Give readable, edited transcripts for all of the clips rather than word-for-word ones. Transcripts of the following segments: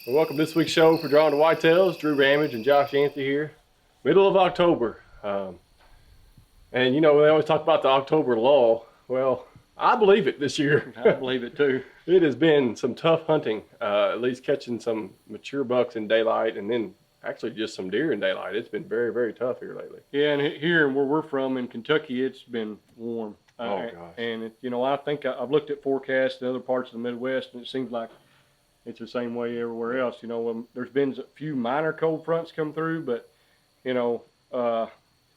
Well, welcome to this week's show for Drawn to Whitetails. Drew Ramage and Josh Yancey here. Middle of October. And you know, they always talk about the October lull. Well, I believe it this year. I believe it too. It has been some tough hunting, at least catching some mature bucks in daylight and then actually just some deer in daylight. It's been very, very tough here lately. Yeah, and here where we're from in Kentucky, it's been warm. Oh, gosh. And, you know, I think I've looked at forecasts in other parts of the Midwest, and it seems like it's the same way everywhere else. You know, there's been a few minor cold fronts come through, but, you know,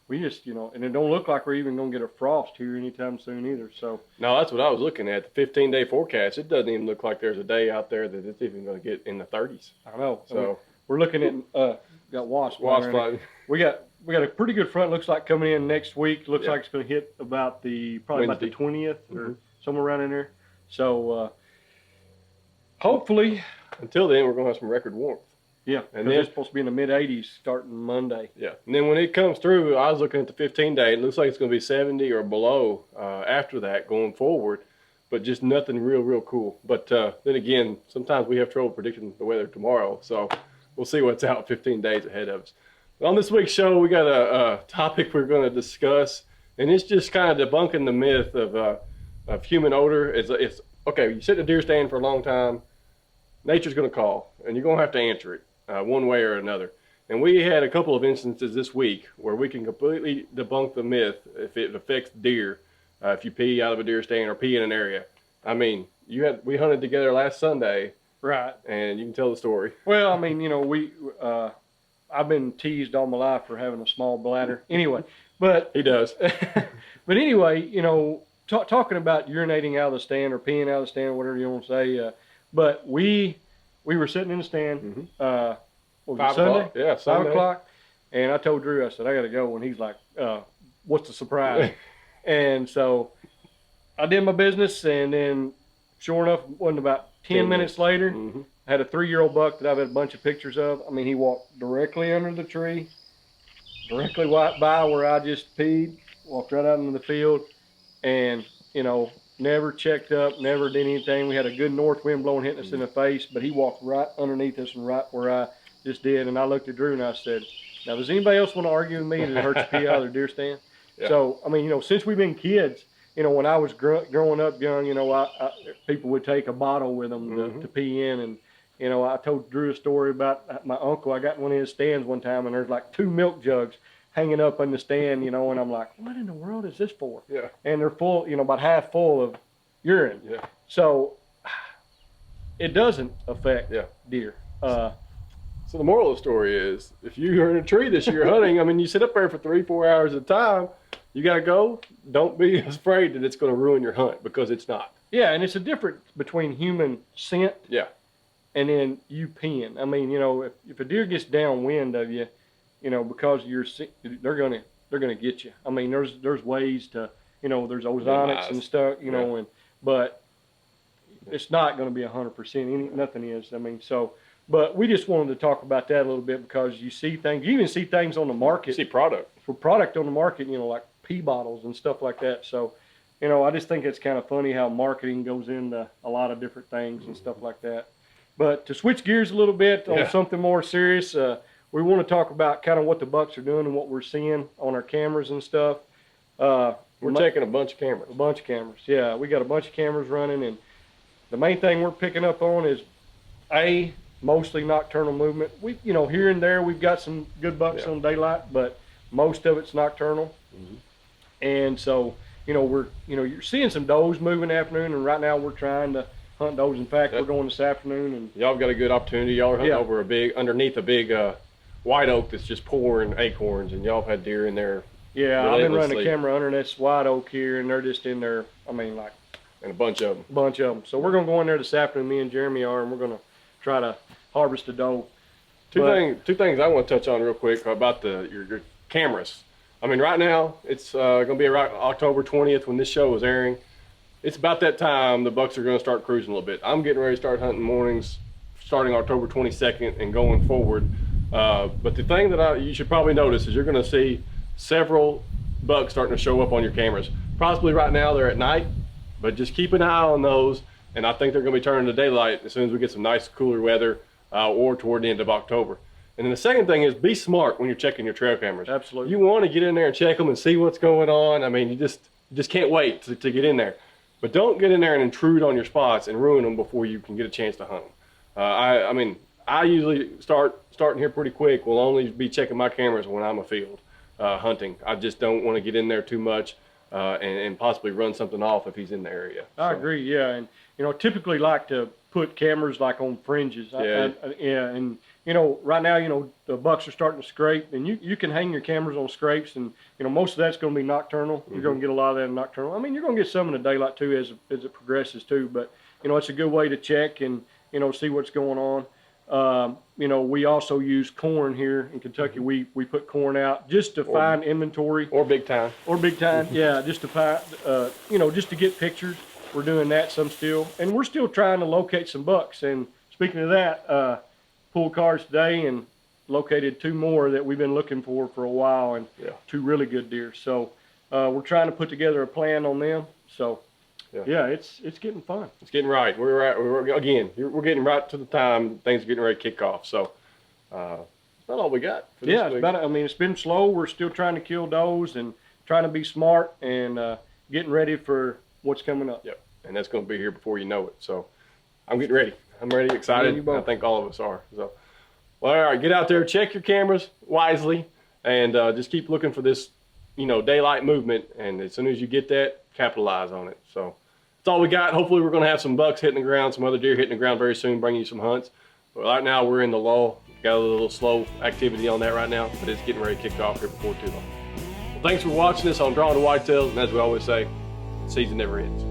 we just, you know, and it don't look like we're even going to get a frost here anytime soon either. So no, that's what I was looking at, the 15-day forecast. It doesn't even look like there's a day out there that it's even going to get in the 30s. I know. So we're looking at got wasps. flying. We got a pretty good front. Looks like coming in next week. Looks like it's going to hit probably Wednesday. about the 20th or somewhere around in there. So hopefully, until then, we're going to have some record warmth. yeah, and then it's supposed to be in the mid-80s starting Monday. Yeah, and then when it comes through, I was looking at the 15-day. It looks like it's going to be 70 or below after that going forward, but just nothing real cool. But then again, sometimes we have trouble predicting the weather tomorrow, so we'll see what's out 15 days ahead of us. But on this week's show, we got a topic we're going to discuss, and it's just kind of debunking the myth of human odor. It's okay, you sit in a deer stand for a long time, nature's going to call, and you're going to have to answer it one way or another. And we had a couple of instances this week where we can completely debunk the myth if it affects deer, if you pee out of a deer stand or pee in an area. I mean, we hunted together last Sunday, right? And you can tell the story. Well, I mean, you know, I've been teased all my life for having a small bladder. Anyway, but he does. But anyway, you know, talking about urinating out of the stand or peeing out of the stand, whatever you want to say. But we were sitting in the stand. What was it, 5 Sunday? o'clock? Yeah, 5 Sunday. o'clock. And I told Drew, I said, I got to go. And he's like, what's the surprise? And so I did my business. And then sure enough, wasn't about 10 minutes later, I had a 3-year-old buck that I've had a bunch of pictures of. I mean, he walked directly under the tree, directly right by where I just peed, walked right out into the field, and, you know, never checked up, never did anything. We had a good north wind blowing, hitting us in the face, but he walked right underneath us and right where I just did. And I looked at Drew and I said, now, does anybody else want to argue with me that it hurts to pee out of their deer stand? Yeah. So, I mean, you know, since we've been kids, you know, when I was growing up young, you know, people would take a bottle with them to pee in. And, you know, I told Drew a story about my uncle. I got in one of his stands one time, and there's like 2 milk jugs hanging up in the stand, you know, and I'm like, what in the world is this for? Yeah. And they're full, you know, about half full of urine. Yeah. So it doesn't affect deer. So the moral of the story is, if you're in a tree this year hunting, I mean, you sit up there for 3-4 hours at a time, you got to go. Don't be afraid that it's going to ruin your hunt, because it's not. Yeah, and it's a difference between human scent and then you peeing. I mean, you know, if a deer gets downwind of you, you know, because they're gonna get you. I mean, there's ways to, you know, there's ozonics and stuff, you know, but it's not going to be 100%. Nothing is. I mean, so, but we just wanted to talk about that a little bit, because you see things. You even see things on the market. You see product on the market, you know, like pee bottles and stuff like that. So, you know, I just think it's kind of funny how marketing goes into a lot of different things and stuff like that. But to switch gears a little bit on something more serious, we want to talk about kind of what the bucks are doing and what we're seeing on our cameras and stuff. We're taking a bunch of cameras. A bunch of cameras, yeah. We got a bunch of cameras running, and the main thing we're picking up on is, mostly nocturnal movement. We, you know, here and there we've got some good bucks on daylight, but most of it's nocturnal. And so, you know, you're seeing some does moving in the afternoon, and right now we're trying to hunt does. In fact, we're going this afternoon, and y'all got a good opportunity. Y'all are hunting over underneath a big white oak that's just pouring acorns, and y'all have had deer in there. Yeah, I've been running the camera under this white oak here, and they're just in there. I mean, like, and a bunch of them. So we're gonna go in there this afternoon. Me and Jeremy are, and we're gonna try to harvest a doe. Two things I want to touch on real quick about your cameras. I mean, right now it's gonna be around October 20th when this show is airing. It's about that time the bucks are gonna start cruising a little bit. I'm getting ready to start hunting mornings starting October 22nd and going forward. But the thing that you should probably notice is you're going to see several bucks starting to show up on your cameras. Possibly right now they're at night, but just keep an eye on those. And I think they're going to be turning to daylight as soon as we get some nice cooler weather. or toward the end of October. And then the second thing is be smart when you're checking your trail cameras. Absolutely. You want to get in there and check them and see what's going on. I mean, you just can't wait to get in there. But don't get in there and intrude on your spots and ruin them before you can get a chance to hunt them. I mean, I usually starting here pretty quick. Will only be checking my cameras when I'm afield hunting. I just don't want to get in there too much and possibly run something off if he's in the area. I agree, yeah. And, you know, typically like to put cameras like on fringes. Yeah. Yeah, and, you know, right now, you know, the bucks are starting to scrape, and you can hang your cameras on scrapes, and, you know, most of that's going to be nocturnal. You're going to get a lot of that in nocturnal. I mean, you're going to get some in the daylight, too, as it progresses, too. But, you know, it's a good way to check and, you know, see what's going on. You know, we also use corn here in Kentucky. We put corn out just to find inventory. Or big time. Or big time, yeah, just to find, you know, just to get pictures. We're doing that some still. And we're still trying to locate some bucks. And speaking of that, pulled cards today and located 2 more that we've been looking for a while, and 2 really good deer. So we're trying to put together a plan on them. So yeah, it's getting fun. It's getting right. We're getting right to the time things are getting ready to kick off. So that's not all we got for this week. I mean, it's been slow. We're still trying to kill does and trying to be smart and getting ready for what's coming up. Yep, and that's going to be here before you know it. So I'm getting ready. I'm ready, excited. I think all of us are. So, well, all right, get out there, check your cameras wisely, and just keep looking for this, you know, daylight movement. And as soon as you get that, capitalize on it. So that's all we got. Hopefully, we're going to have some bucks hitting the ground, some other deer hitting the ground very soon, bringing you some hunts. But right now, we're in the lull. Got a little slow activity on that right now, but it's getting ready to kick off here before too long. Well, thanks for watching us on Drawn to Whitetails, and as we always say, the season never ends.